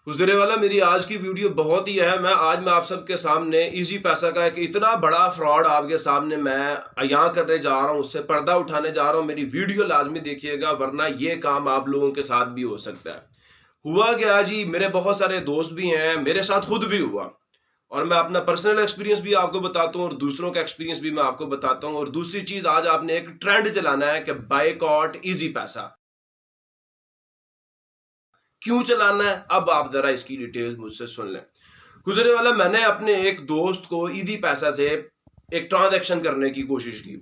گزرے والا میری آج کی ویڈیو بہت ہی اہم ہے۔ آج میں آپ سب کے سامنے ایزی پیسہ کا ایک اتنا بڑا فراڈ آپ کے سامنے میں عیاں کرنے جا رہا ہوں، اس سے پردہ اٹھانے جا رہا ہوں۔ میری ویڈیو لازمی دیکھیے گا، ورنہ یہ کام آپ لوگوں کے ساتھ بھی ہو سکتا ہے۔ ہوا کیا جی، میرے بہت سارے دوست بھی ہیں، میرے ساتھ خود بھی ہوا، اور میں اپنا پرسنل ایکسپیرینس بھی آپ کو بتاتا ہوں اور دوسروں کا ایکسپیرینس بھی میں آپ کو بتاتا ہوں۔ اور دوسری چیز، آج آپ نے ایک ٹرینڈ چلانا ہے کہ بائیکاٹ ایزی پیسہ کیوں چلانا ہے۔ اب آپ ذرا اس کی ڈیٹیلز مجھ سے سن لیں۔ گزرے والا، میں نے اپنے ایک دوست کو ایزی پیسہ سے ایک ٹرانزیکشن کرنے کی کوشش کی۔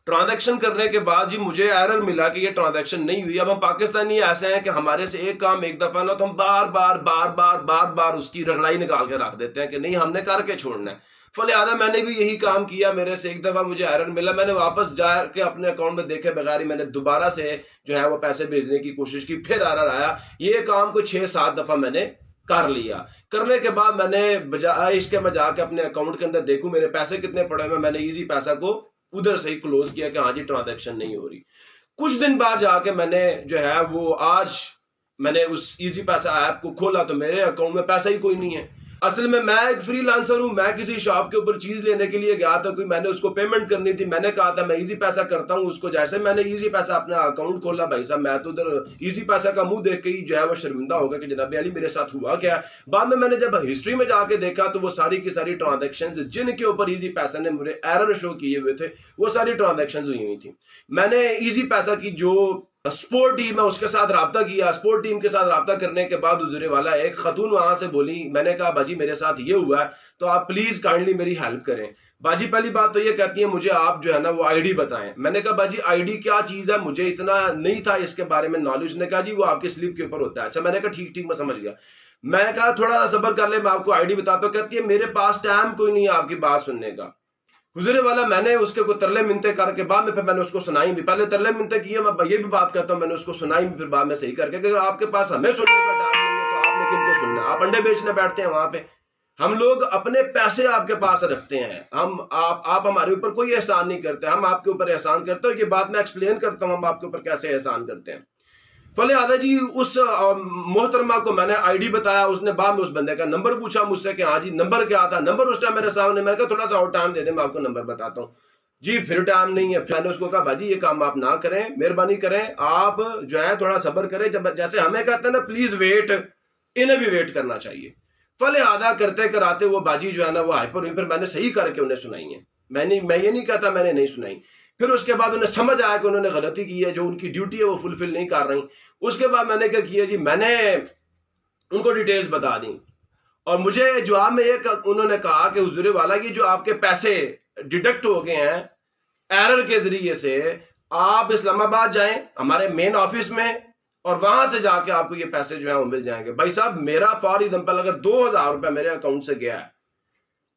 ٹرانزیکشن کرنے کے بعد جی مجھے ایرر ملا کہ یہ ٹرانزیکشن نہیں ہوئی۔ اب ہم پاکستانی ایسے ہیں کہ ہمارے سے ایک کام ایک دفعہ نہ تو ہم بار بار اس کی رگڑائی نکال کے رکھ دیتے ہیں کہ نہیں، ہم نے کر کے چھوڑنا ہے۔ فلہذا میں نے بھی یہی کام کیا۔ میرے سے ایک دفعہ مجھے ایرر ملا، میں نے واپس جا کے اپنے اکاؤنٹ میں دیکھے بغیر ہی میں نے دوبارہ سے جو ہے وہ پیسے بھیجنے کی کوشش کی، پھر ایرر آیا۔ یہ کام کو 6-7 دفعہ میں نے کر لیا۔ کرنے کے بعد میں نے بجائے اس کے میں جا کے اپنے اکاؤنٹ کے اندر دیکھوں میرے پیسے کتنے پڑے ہوئے، میں نے ایزی پیسہ کو ادھر سے ہی کلوز کیا کہ ہاں جی ٹرانزیکشن نہیں ہو رہی۔ کچھ دن بعد جا کے میں نے جو ہے وہ آج میں نے اس ایزی پیسہ ایپ کو کھولا تو میرے اکاؤنٹ میں پیسہ ہی کوئی نہیں ہے۔ اصل میں ایک فری لانسر ہوں، میں کسی شاپ کے اوپر چیز لینے کے لیے گیا تھا، کوئی میں نے اس کو پیمنٹ کرنی تھی، میں نے کہا تھا میں ایزی پیسہ کرتا ہوں اس کو۔ جیسے میں نے ایزی پیسہ اپنا اکاؤنٹ کھولا، بھائی صاحب میں تو ادھر ایزی پیسہ کا منہ دیکھ کے ہی جو ہے وہ شرمندہ ہو گیا کہ جناب علی میرے ساتھ ہوا کیا ہے۔ بعد میں نے جب ہسٹری میں جا کے دیکھا تو وہ ساری کی ساری ٹرانزیکشنز جن کے اوپر ایزی پیسہ نے مجھے ایرر شو کیے ہوئے تھے وہ ساری ٹرانزیکشنز ہوئی ہوئی تھی۔ میں نے ایزی پیسہ کی جو سپورٹ ٹیم ہے اس کے ساتھ رابطہ کیا۔ سپورٹ ٹیم کے ساتھ رابطہ کرنے کے بعد حضور والا ایک خاتون وہاں سے بولی، میں نے کہا باجی میرے ساتھ یہ ہوا ہے تو آپ پلیز کائنڈلی میری ہیلپ کریں۔ باجی پہلی بات تو یہ کہتی ہیں مجھے آپ جو ہے نا وہ آئی ڈی بتائیں۔ میں نے کہا باجی آئی ڈی کیا چیز ہے، مجھے اتنا نہیں تھا اس کے بارے میں نالج۔ نے کہا جی وہ آپ کے سلپ کے اوپر ہوتا ہے۔ اچھا، میں نے کہا ٹھیک میں سمجھ گیا۔ میں نے کہا تھوڑا سا صبر کر لے، میں آپ کو آئی ڈی بتاتا ہوں۔ کہتی ہے میرے پاس ٹائم کوئی نہیں ہے آپ کی بات سننے کا۔ گزرے والا، میں نے اس کے کوئی ترلے منتے کر کے بعد میں پھر میں نے اس کو سنائی بھی، پہلے ترلے منتے کیے، میں یہ بھی بات کرتا ہوں، میں نے اس کو سنائی بھی، پھر بعد میں صحیح کر کے کہ اگر آپ کے پاس ہمیں سننے کا ٹائم نہیں ہے تو آپ نے کن کو سننا ہے؟ آپ انڈے بیچنے بیٹھتے ہیں وہاں پہ۔ ہم لوگ اپنے پیسے آپ کے پاس رکھتے ہیں، آپ ہمارے اوپر کوئی احسان نہیں کرتے، ہم آپ کے اوپر احسان کرتے ہیں۔ یہ بات میں ایکسپلین کرتا ہوں ہم آپ کے اوپر کیسے احسان کرتے ہیں۔ فلہذا جی اس محترمہ کو میں نے آئی ڈی بتایا، اس نے بعد میں اس بندے کا نمبر پوچھا مجھ سے کہ ہاں جی نمبر کیا تھا۔ نمبر اس ٹائم میرے سامنے، میں نے کہا تھوڑا سا اور ٹائم دے دیں میں آپ کو نمبر بتاتا ہوں۔ جی پھر ٹائم نہیں ہے۔ میں نے اس کو کہا بھاجی یہ کام آپ نہ کریں، مہربانی کریں، آپ جو ہے تھوڑا صبر کریں، جب جیسے ہمیں کہتے ہیں نا پلیز ویٹ، انہیں بھی ویٹ کرنا چاہیے۔ فلہذا کرتے کراتے وہ باجی جو ہے نا وہ ہائپر ہوئی، پھر میں نے صحیح کر کے انہیں سنائی ہے۔ میں یہ نہیں کہتا میں نے نہیں سنائی۔ پھر اس کے بعد انہیں سمجھ آیا کہ انہوں نے غلطی کی ہے، جو ان کی ڈیوٹی ہے وہ فلفل نہیں کر رہی۔ اس کے بعد میں نے کیا کیا جی، میں نے ان کو ڈیٹیلز بتا دی، اور مجھے جواب میں یہ انہوں نے کہا کہ حضور والا یہ جو آپ کے پیسے ڈیڈکٹ ہو گئے ہیں ایرر کے ذریعے سے، آپ اسلام آباد جائیں ہمارے مین آفس میں، اور وہاں سے جا کے آپ کو یہ پیسے جو ہیں وہ مل جائیں گے۔ بھائی صاحب میرا فار ایگزامپل اگر 2000 روپے میرے اکاؤنٹ سے گیا ہے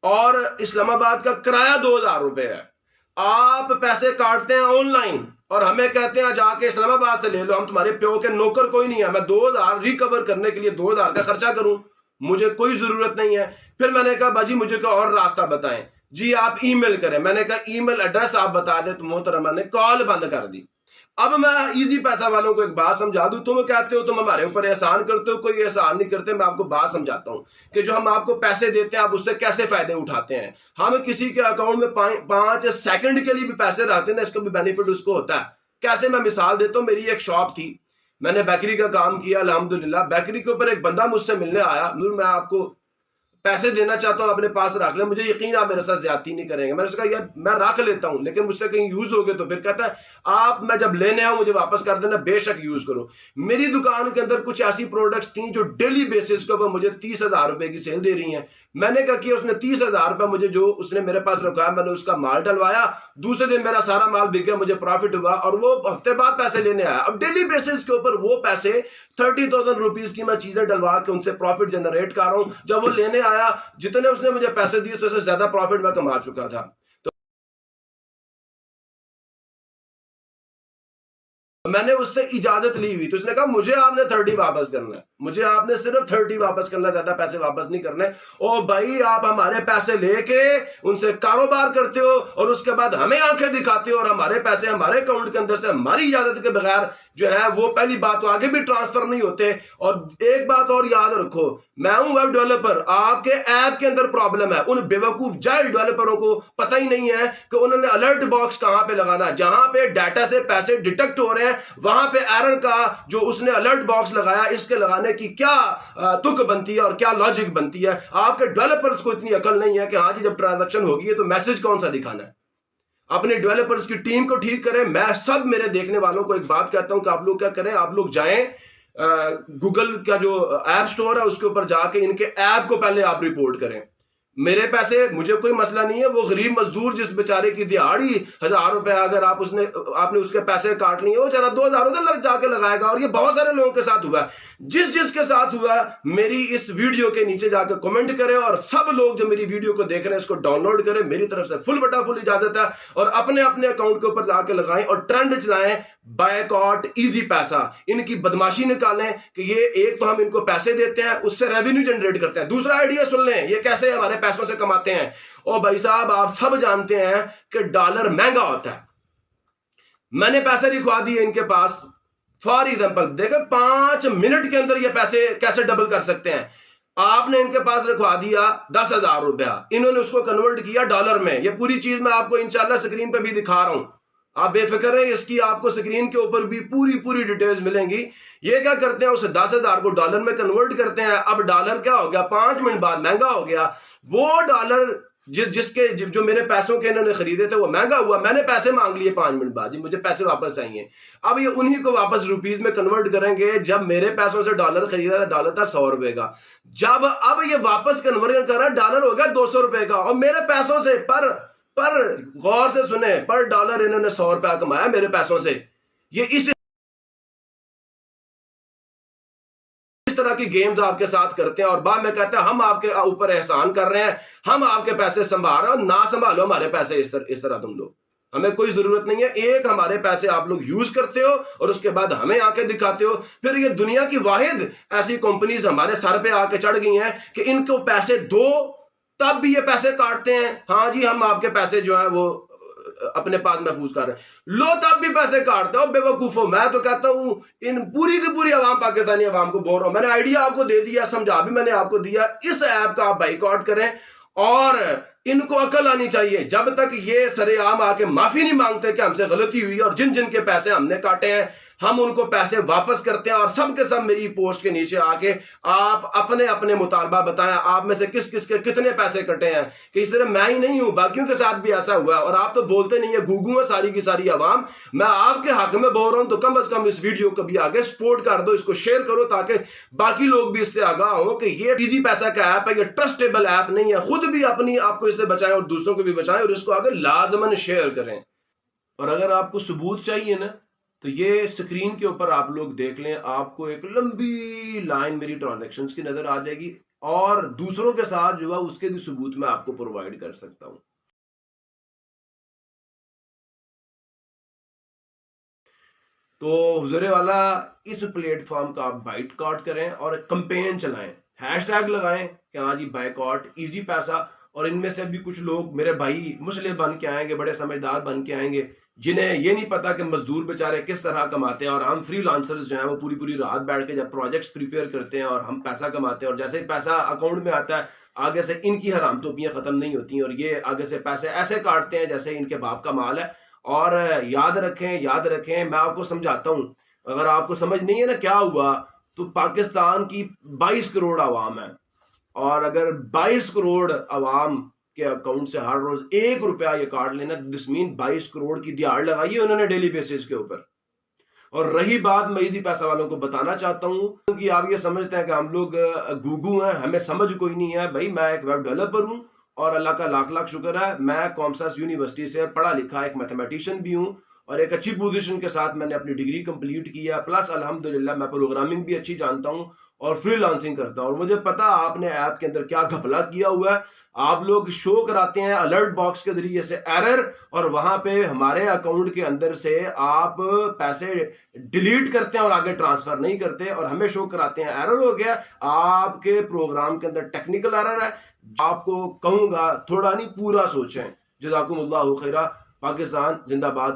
اور اسلام آباد کا کرایہ 2000 روپے ہے، آپ پیسے کاٹتے ہیں آن لائن اور ہمیں کہتے ہیں جا کے اسلام آباد سے لے لو، ہم تمہارے پیو کے نوکر کوئی نہیں ہے، میں 2000 ریکور کرنے کے لیے 2000 کا خرچہ کروں، مجھے کوئی ضرورت نہیں ہے۔ پھر میں نے کہا باجی مجھے کوئی اور راستہ بتائیں۔ جی آپ ای میل کریں۔ میں نے کہا ای میل ایڈریس آپ بتا دیں، تو محترمہ نے کال بند کر دی۔ اب میں ایزی پیسہ والوں کو ایک بات سمجھا دوں، تم کہتے ہو تم ہمارے اوپر احسان کرتے ہو، کوئی احسان نہیں کرتے۔ میں آپ کو بات سمجھاتا ہوں کہ جو ہم آپ کو پیسے دیتے ہیں آپ اس سے کیسے فائدے اٹھاتے ہیں۔ ہم کسی کے اکاؤنٹ میں 5 سیکنڈ کے لیے بھی پیسے رہتے ہیں نا، اس کا بھی بینیفٹ اس کو ہوتا ہے۔ کیسے؟ میں مثال دیتا ہوں، میری ایک شاپ تھی، میں نے بیکری کا کام کیا الحمدللہ۔ بیکری کے اوپر ایک بندہ مجھ سے ملنے آیا، میں آپ کو پیسے دینا چاہتا ہوں اپنے پاس رکھ لیں، مجھے یقین آپ میرے ساتھ زیادتی نہیں کریں گے۔ میں نے اس کو کہا یار میں رکھ لیتا ہوں لیکن مجھ سے کہیں یوز ہو گئے تو پھر کہتا ہے آپ میں جب لینے آؤں مجھے واپس کر دینا، بے شک یوز کرو۔ میری دکان کے اندر کچھ ایسی پروڈکٹس تھیں جو ڈیلی بیسس کے اوپر مجھے 30,000 روپے کی سیل دے رہی ہیں۔ میں نے کہا کہ اس نے 30,000 روپے مجھے جو اس نے میرے پاس رکھا، میں نے اس کا مال ڈلوایا، دوسرے دن میرا سارا مال بک گیا، مجھے پروفٹ ہوا، اور وہ ہفتے بعد پیسے لینے آیا۔ اب ڈیلی بیسس کے اوپر وہ پیسے 30,000 روپیز کی میں چیزیں ڈلوا کے ان سے پروفٹ جنریٹ کر رہا ہوں۔ جب وہ لینے آیا جتنے اس نے مجھے پیسے دیے اس سے زیادہ پروفٹ میں کما چکا تھا۔ تو میں نے اس سے اجازت لی ہوئی، تو اس نے کہا مجھے آپ نے 30 واپس کرنا ہے، مجھے آپ نے صرف 30 واپس کرنا، زیادہ پیسے واپس نہیں کرنے۔ او بھائی آپ ہمارے پیسے لے کے ان سے کاروبار کرتے ہو اور اس کے بعد ہمیں آنکھیں دکھاتے ہو، اور ہمارے پیسے ہمارے اکاؤنٹ کے اندر سے ہماری اجازت کے بغیر جو ہے وہ پہلی بات تو آگے بھی ٹرانسفر نہیں ہوتے۔ اور ایک بات اور یاد رکھو، میں ہوں ویب ڈیولپر، آپ کے ایپ کے اندر پرابلم ہے، ان بیوقوف جاہل ڈیولپروں کو پتہ ہی نہیں ہے کہ انہوں نے الرٹ باکس کہاں پہ لگانا ہے۔ جہاں پہ ڈیٹا سے پیسے ڈیٹیکٹ ہو رہے ہیں وہاں پہ ایرر کا جو اس نے الرٹ باکس لگایا، اس کے لگانے کی کیا تک بنتی ہے اور کیا لاجک بنتی ہے۔ آپ کے ڈیولپرز کو اتنی عقل نہیں ہے کہ ہاں جی جب ٹرانزیکشن ہوگی ہے تو میسج کون سا دکھانا ہے۔ اپنے ڈیولپرز کی ٹیم کو ٹھیک کریں۔ میں سب میرے دیکھنے والوں کو ایک بات کہتا ہوں کہ آپ لوگ کیا کریں، آپ لوگ جائیں گوگل کا جو ایپ سٹور ہے اس کے اوپر جا کے ان کے ایپ کو پہلے آپ رپورٹ کریں۔ میرے پیسے مجھے کوئی مسئلہ نہیں ہے، وہ غریب مزدور جس بیچارے کی دیہاڑی 1000 روپے اگر آپ نے اس کے پیسے کاٹ لیے، وہ چلا 2000 ادھر جا کے لگائے گا۔ اور یہ بہت سارے لوگوں کے ساتھ ہوا ہے۔ جس کے ساتھ ہوا میری اس ویڈیو کے نیچے جا کے کمنٹ کریں، اور سب لوگ جو میری ویڈیو کو دیکھ رہے ہیں اس کو ڈاؤن لوڈ کریں۔ میری طرف سے فل بٹا فل اجازت ہے، اور اپنے اکاؤنٹ کے اوپر لا کے لگائیں اور ٹرینڈ چلائیں بائیکاٹ ایزی پیسہ۔ ان کی بدماشی نکالیں کہ یہ ایک تو ہم ان کو پیسے دیتے ہیں، اس سے ریونیو جنریٹ کرتے ہیں۔ دوسرا آئیڈیا سن لیں، یہ کیسے ہمارے پیسوں سے کماتے ہیں۔ اور بھائی صاحب آپ سب جانتے ہیں کہ ڈالر مہنگا ہوتا ہے۔ میں نے پیسے لکھوا دیے ان کے پاس، فار ایگزامپل دیکھیں 5 منٹ کے اندر یہ پیسے کیسے ڈبل کر سکتے ہیں۔ آپ نے ان کے پاس رکھوا دیا 10,000 روپیہ، انہوں نے اس کو کنورٹ کیا ڈالر میں۔ یہ پوری چیز میں آپ کو انشاءاللہ سکرین پہ بھی دکھا رہا ہوں، آپ بے فکر رہیں، اس کی آپ کو سکرین کے اوپر بھی پوری ڈیٹیلز ملیں گی۔ یہ کیا کرتے ہیں، اسے 10,000 کو ڈالر میں کنورٹ کرتے ہیں۔ اب ڈالر کیا ہو گیا، 5 منٹ بعد مہنگا ہو گیا۔ وہ ڈالر جو میرے پیسوں کے انہوں نے خریدے تھے وہ مہنگا ہوا، میں نے پیسے مانگ لیے 5 منٹ بعد، جی مجھے پیسے واپس چاہیے۔ اب یہ انہی کو واپس روپیز میں کنورٹ کریں گے۔ جب میرے پیسوں سے ڈالر خریدا تھا، ڈالر تھا 100 روپے کا، جب اب یہ واپس کنورٹ کر رہا ہے ڈالر ہو گیا 200 روپے کا، اور میرے پیسوں سے پر غور سے سنیں، پر ڈالر انہوں نے 100 روپیہ کمایا میرے پیسوں سے۔ یہ اس طرح کی گیمز آپ کے ساتھ کرتے ہیں، اور بعد میں کہتے ہیں ہم آپ کے اوپر احسان کر رہے ہیں، ہم آپ کے پیسے سنبھال رہے ہیں، نہ سنبھالو ہمارے پیسے اس طرح تم لوگ، ہمیں کوئی ضرورت نہیں ہے۔ ایک ہمارے پیسے آپ لوگ یوز کرتے ہو اور اس کے بعد ہمیں آ کے دکھاتے ہو۔ پھر یہ دنیا کی واحد ایسی کمپنیز ہمارے سر پہ آ کے چڑھ گئی ہیں کہ ان کو پیسے دو تب بھی یہ پیسے کاٹتے ہیں۔ ہاں جی ہم آپ کے پیسے جو ہیں وہ اپنے پاس محفوظ کر رہے ہیں، لو تب بھی پیسے کاٹتے ہو، بے وقوفو۔ میں تو کہتا ہوں ان پوری کی پوری عوام، پاکستانی عوام کو بول رہا ہوں، میں نے آئیڈیا آپ کو دے دیا، سمجھا بھی میں نے آپ کو دیا، اس ایپ کا آپ بائیکاٹ کریں۔ اور ان کو عقل آنی چاہیے، جب تک یہ سرے عام آ کے معافی نہیں مانگتے کہ ہم سے غلطی ہوئی اور جن کے پیسے ہم نے کاٹے ہیں ہم ان کو پیسے واپس کرتے ہیں۔ اور سب کے سب میری پوسٹ کے نیچے آ کے آپ اپنے مطالبہ بتائیں، آپ میں سے کس کے کتنے پیسے کٹے ہیں، کہ صرف میں ہی نہیں ہوں، باقیوں کے ساتھ بھی ایسا ہوا ہے۔ اور آپ تو بولتے نہیں ہیں، گوگو ہے ساری کی ساری عوام۔ میں آپ کے حق میں بول رہا ہوں تو کم از کم اس ویڈیو کو بھی آگے سپورٹ کر دو، اس کو شیئر کرو تاکہ باقی لوگ بھی اس سے آگاہ ہوں کہ یہ ایزی پیسہ کا ایپ ہے، یہ ٹرسٹیبل ایپ نہیں ہے۔ خود بھی آپ کو اس سے بچائیں اور دوسروں کو بھی بچائیں، اور اس کو آگے لازماً شیئر کریں۔ اور اگر آپ کو ثبوت چاہیے نا تو یہ سکرین کے اوپر آپ لوگ دیکھ لیں، آپ کو ایک لمبی لائن میری ٹرانزیکشنز کی نظر آ جائے گی، اور دوسروں کے ساتھ جو ہے اس کے بھی ثبوت میں آپ کو پرووائڈ کر سکتا ہوں۔ تو حضور والا اس پلیٹ فارم کا آپ بائٹ کاٹ کریں اور کمپین چلائیں، ہیش ٹیگ لگائیں کہ ہاں جی بائیکاٹ ایزی پیسہ۔ اور ان میں سے بھی کچھ لوگ میرے بھائی مسلح بن کے آئیں گے، بڑے سمجھدار بن کے آئیں گے، جنہیں یہ نہیں پتا کہ مزدور بیچارے کس طرح کماتے ہیں، اور ہم فری لانسرز جو ہیں وہ پوری رات بیٹھ کے جب پروجیکٹس پریپیئر کرتے ہیں اور ہم پیسہ کماتے ہیں، اور جیسے ہی پیسہ اکاؤنٹ میں آتا ہے آگے سے ان کی حرام توپیاں ختم نہیں ہوتی ہیں، اور یہ آگے سے پیسے ایسے کاٹتے ہیں جیسے ان کے باپ کا مال ہے۔ اور یاد رکھیں میں آپ کو سمجھاتا ہوں، اگر آپ کو سمجھ نہیں ہے نا کیا ہوا، تو پاکستان کی 22 کروڑ عوام ہے، اور اگر 22 کروڑ عوام کے اکاؤنٹ سے ہر روز 1 روپیہ یہ کاٹ لینا، دس مین 22 کروڑ کی دیہڑ لگائی ہے انہوں نے ڈیلی بیسس کے اوپر۔ اور رہی بات، میں ایزی پیسہ والوں کو بتانا چاہتا ہوں، کیونکہ آپ یہ سمجھتے ہیں کہ ہم لوگ گوگو ہیں، ہمیں سمجھ کوئی نہیں ہے۔ بھائی میں ایک ویب ڈیولپر ہوں، اور اللہ کا لاکھ شکر ہے میں کامساس یونیورسٹی سے پڑھا لکھا ایک میتھمیٹیشین بھی ہوں، اور ایک اچھی پوزیشن کے ساتھ میں نے اپنی ڈگری کمپلیٹ کی ہے، پلس الحمدللہ میں پروگرامنگ بھی اچھی جانتا ہوں، اور فری لانسنگ کرتا ہوں، اور مجھے پتا آپ نے ایپ کے اندر کیا گھپلا کیا ہوا ہے. آپ لوگ شو کراتے ہیں الرٹ باکس کے ذریعے سے ایرر، اور وہاں پہ ہمارے اکاؤنٹ کے اندر سے آپ پیسے ڈیلیٹ کرتے ہیں اور آگے ٹرانسفر نہیں کرتے، اور ہمیں شو کراتے ہیں ایرر ہو گیا. آپ کے پروگرام کے اندر ٹیکنیکل ایرر ہے. آپ کو کہوں گا تھوڑا نہیں پورا سوچیں. جزاکم اللہ خیرہ. پاکستان زندہ باد.